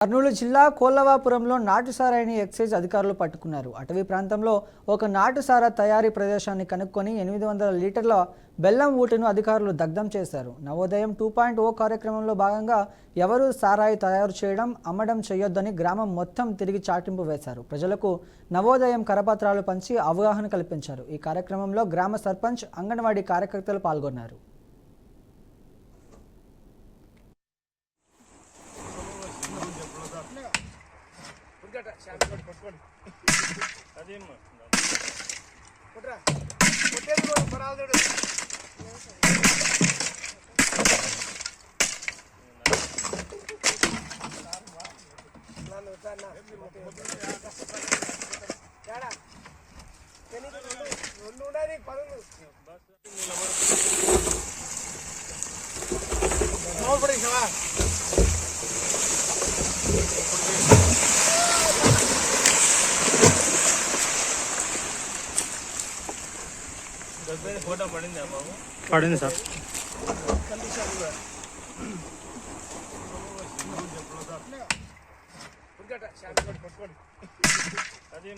కర్నూలు జిల్లా కోల్లవాపురంలో నాటు సారాయిని ఎక్సైజ్ అధికారులు పట్టుకున్నారు. అటవీ ప్రాంతంలో ఒక నాటు సారా తయారీ ప్రదేశాన్ని కనుక్కొని 800 లీటర్ల బెల్లం ఊటను అధికారులు దగ్ధం చేశారు. నవోదయం 2.0 కార్యక్రమంలో భాగంగా ఎవరూ సారాయి తయారు చేయడం, అమ్మడం చేయొద్దని గ్రామం మొత్తం తిరిగి చాటింపు వేశారు. ప్రజలకు నవోదయం కరపత్రాలు పంచి అవగాహన కల్పించారు. ఈ కార్యక్రమంలో గ్రామ సర్పంచ్, అంగన్వాడీ కార్యకర్తలు పాల్గొన్నారు. फोटो पड़ेंगे बाबू पड़ेंगे सर अरे